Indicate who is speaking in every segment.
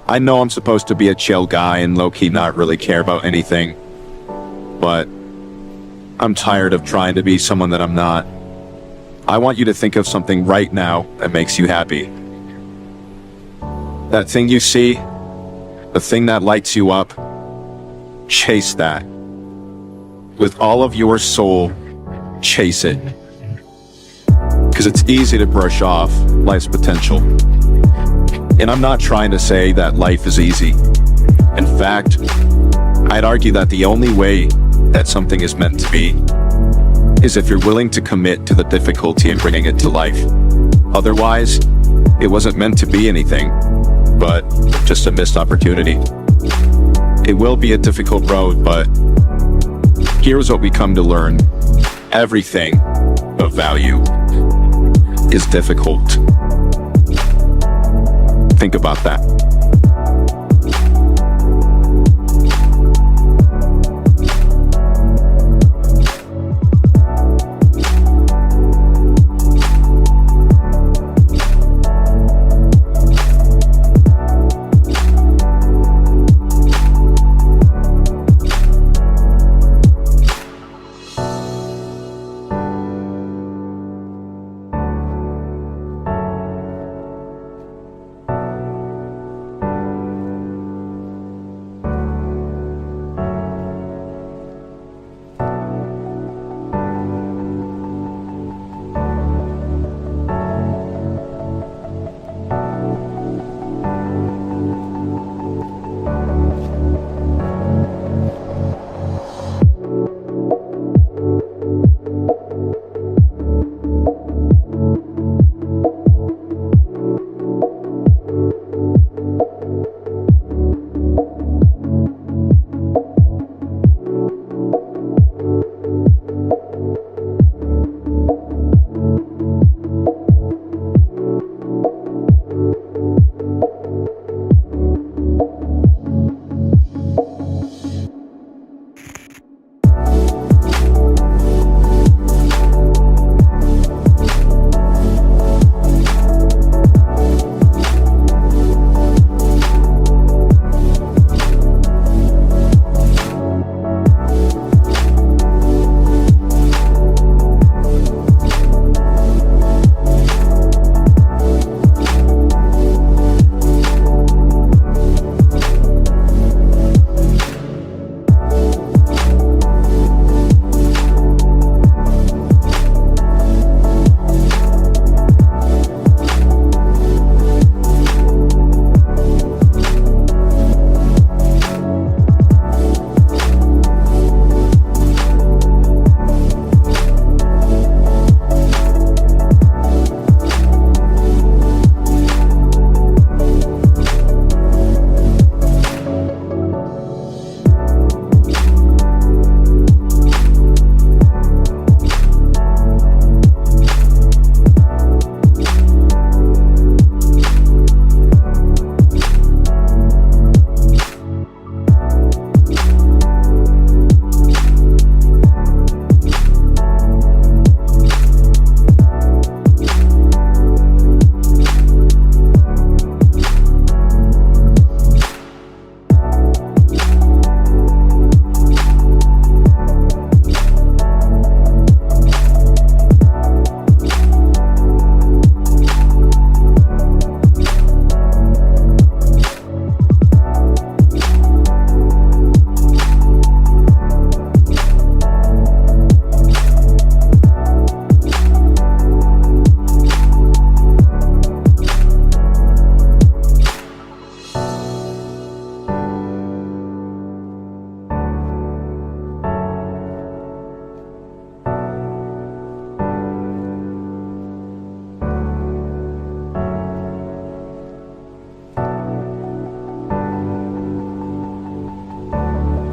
Speaker 1: I know I'm supposed to be a chill guy and low-key not really care about anything, but I'm tired of trying to be someone that I'm not. I want you to think of something right now that makes you happy. That thing you see, the thing that lights you up, chase that. With all of your soul, chase it. Because it's easy to brush off life's potential. And I'm not trying to say that life is easy. In fact, I'd argue that the only way that something is meant to be is if you're willing to commit to the difficulty in bringing it to life. Otherwise, it wasn't meant to be anything, but just a missed opportunity. It will be a difficult road, but here's what we come to learn. Everything of value is difficult. Think about that.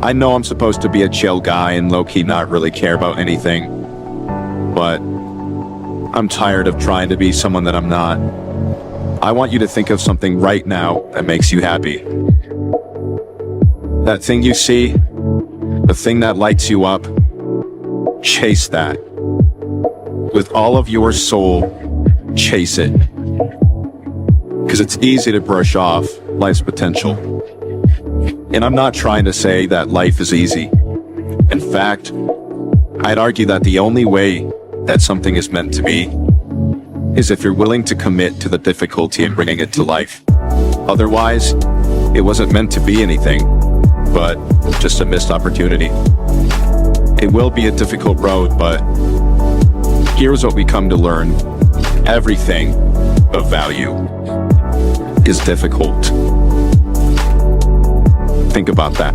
Speaker 1: I know I'm supposed to be a chill guy and low-key not really care about anything, but I'm tired of trying to be someone that I'm not. I want you to think of something right now that makes you happy. That thing you see, the thing that lights you up, chase that. With all of your soul, chase it. Because it's easy to brush off life's potential. And I'm not trying to say that life is easy. In fact, I'd argue that the only way that something is meant to be is if you're willing to commit to the difficulty in bringing it to life. Otherwise, it wasn't meant to be anything, but just a missed opportunity. It will be a difficult road, but here's what we come to learn. Everything of value is difficult. Think about that.